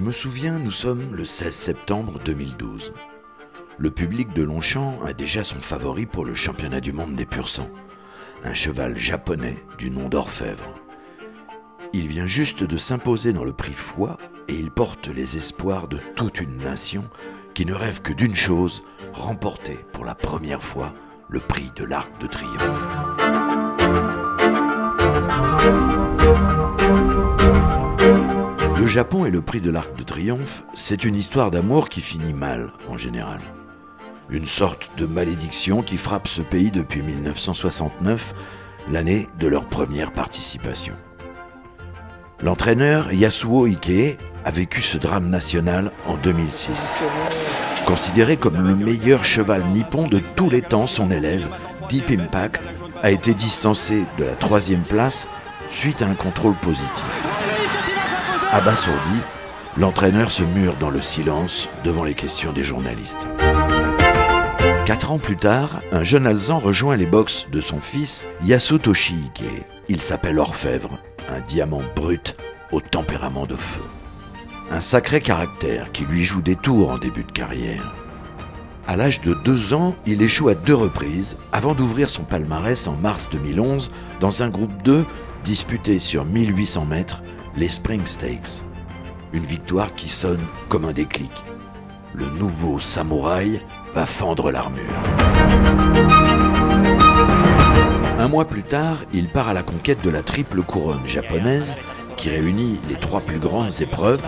me souviens, nous sommes le 16 septembre 2012. Le public de Longchamp a déjà son favori pour le championnat du monde des pur sang, un cheval japonais du nom d'Orfèvre. Il vient juste de s'imposer dans le prix Foix et il porte les espoirs de toute une nation qui ne rêve que d'une chose, remporter pour la première fois le prix de l'Arc de Triomphe. Le Japon et le prix de l'Arc de Triomphe, c'est une histoire d'amour qui finit mal en général. Une sorte de malédiction qui frappe ce pays depuis 1969, l'année de leur première participation. L'entraîneur Yasuo Ikee a vécu ce drame national en 2006. Considéré comme le meilleur cheval nippon de tous les temps, son élève, Deep Impact, a été distancé de la 3e place suite à un contrôle positif. Abasourdi, l'entraîneur se mure dans le silence devant les questions des journalistes. 4 ans plus tard, un jeune Alezan rejoint les box de son fils Yasutoshi Ikee. Il s'appelle Orfèvre, un diamant brut au tempérament de feu. Un sacré caractère qui lui joue des tours en début de carrière. À l'âge de 2 ans, il échoue à 2 reprises avant d'ouvrir son palmarès en mars 2011 dans un groupe 2 disputé sur 1800 mètres, les Spring Stakes. Une victoire qui sonne comme un déclic. Le nouveau samouraï va fendre l'armure. Un mois plus tard, il part à la conquête de la triple couronne japonaise qui réunit les 3 plus grandes épreuves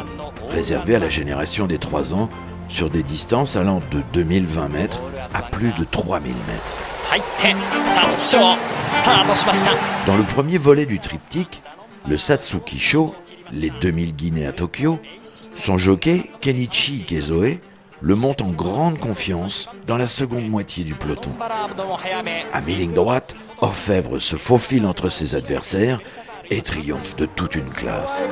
réservées à la génération des 3 ans sur des distances allant de 2020 mètres à plus de 3000 mètres. Dans le premier volet du triptyque, le Satsuki Sho, les 2000 guinées à Tokyo, son jockey Kenichi Ikezoe le monte en grande confiance dans la seconde moitié du peloton. À mi-ligne droite, Orfèvre se faufile entre ses adversaires et triomphe de toute une classe.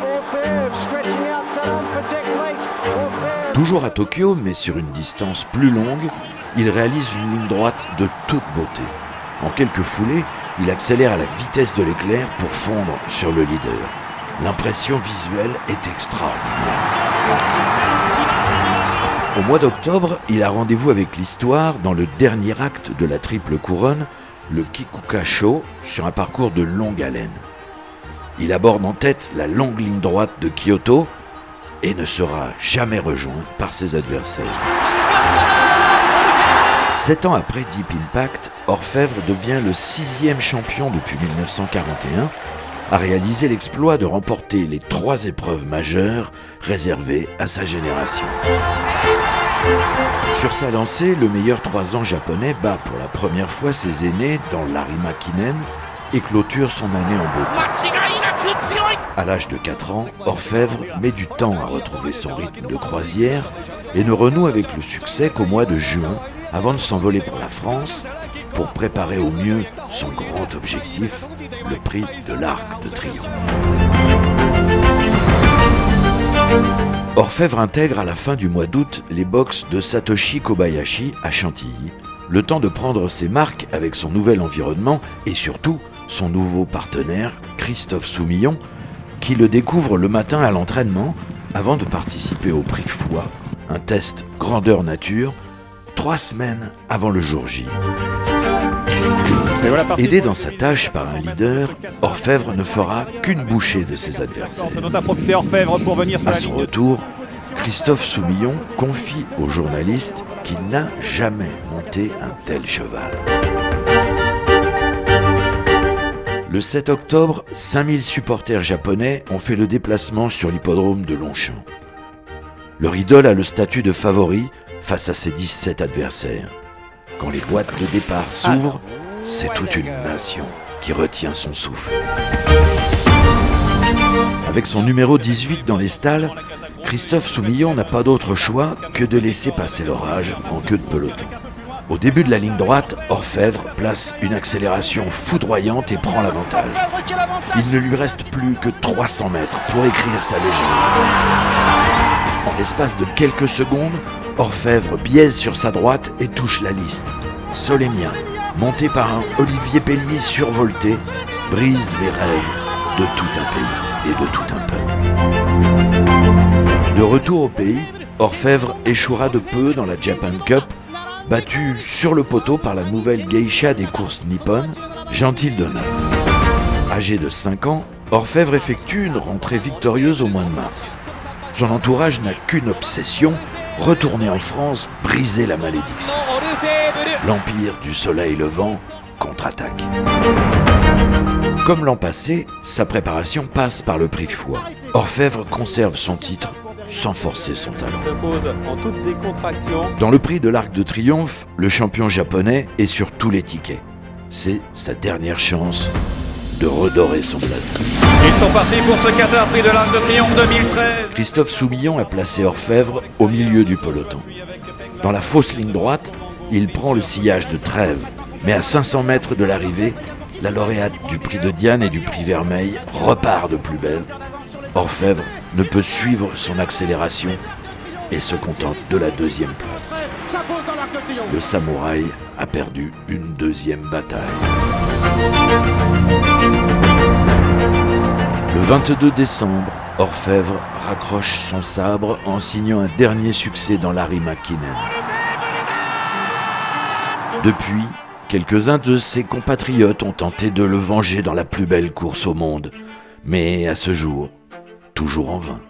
Toujours à Tokyo, mais sur une distance plus longue, il réalise une ligne droite de toute beauté. En quelques foulées, il accélère à la vitesse de l'éclair pour fondre sur le leader. L'impression visuelle est extraordinaire. Au mois d'octobre, il a rendez-vous avec l'histoire dans le dernier acte de la triple couronne, le Kikuka Sho, sur un parcours de longue haleine. Il aborde en tête la longue ligne droite de Kyoto et ne sera jamais rejoint par ses adversaires. 7 ans après Deep Impact, Orfèvre devient le 6e champion depuis 1941, a réalisé l'exploit de remporter les 3 épreuves majeures réservées à sa génération. Sur sa lancée, le meilleur 3 ans japonais bat pour la première fois ses aînés dans l'Arimakinen et clôture son année en beauté. À l'âge de 4 ans, Orfèvre met du temps à retrouver son rythme de croisière et ne renoue avec le succès qu'au mois de juin avant de s'envoler pour la France pour préparer au mieux son grand objectif, le prix de l'Arc de Triomphe. Orfèvre intègre à la fin du mois d'août les box de Satoshi Kobayashi à Chantilly, le temps de prendre ses marques avec son nouvel environnement et surtout son nouveau partenaire, Christophe Soumillon, qui le découvre le matin à l'entraînement avant de participer au prix Foix, un test grandeur nature, 3 semaines avant le jour J. Aidé dans sa tâche par un leader, Orfèvre ne fera qu'une bouchée de ses adversaires. À son retour, Christophe Soumillon confie aux journalistes qu'il n'a jamais monté un tel cheval. Le 7 octobre, 5000 supporters japonais ont fait le déplacement sur l'hippodrome de Longchamp. Leur idole a le statut de favori face à ses 17 adversaires. Quand les boîtes de départ s'ouvrent, c'est toute une nation qui retient son souffle. Avec son numéro 18 dans les stalles, Christophe Soumillon n'a pas d'autre choix que de laisser passer l'orage en queue de peloton. Au début de la ligne droite, Orfèvre place une accélération foudroyante et prend l'avantage. Il ne lui reste plus que 300 mètres pour écrire sa légende. En l'espace de quelques secondes, Orfèvre biaise sur sa droite et touche la liste. Solemia, monté par un Olivier Pellier survolté, brise les rêves de tout un pays et de tout un peuple. De retour au pays, Orfèvre échouera de peu dans la Japan Cup, battu sur le poteau par la nouvelle geisha des courses nippones, Gentil Donna. Âgé de 5 ans, Orfèvre effectue une rentrée victorieuse au mois de mars. Son entourage n'a qu'une obsession, retourner en France, briser la malédiction. L'Empire du Soleil Levant contre-attaque. Comme l'an passé, sa préparation passe par le prix Foix. Orfèvre conserve son titre sans forcer son talent. Dans le prix de l'Arc de Triomphe, le champion japonais est sur tous les tickets. C'est sa dernière chance de redorer son blason. Ils sont partis pour ce Qatar prix de l'Arc de Triomphe 2013. Christophe Soumillon a placé Orfèvre au milieu du peloton. Dans la fausse ligne droite, il prend le sillage de Trèves. Mais à 500 mètres de l'arrivée, la lauréate du prix de Diane et du prix Vermeil repart de plus belle. Orfèvre ne peut suivre son accélération et se contente de la 2e place. Le samouraï a perdu une 2e bataille. Le 22 décembre, Orfèvre raccroche son sabre en signant un dernier succès dans Larry McKinnon. Depuis, quelques-uns de ses compatriotes ont tenté de le venger dans la plus belle course au monde, mais à ce jour, toujours en vain.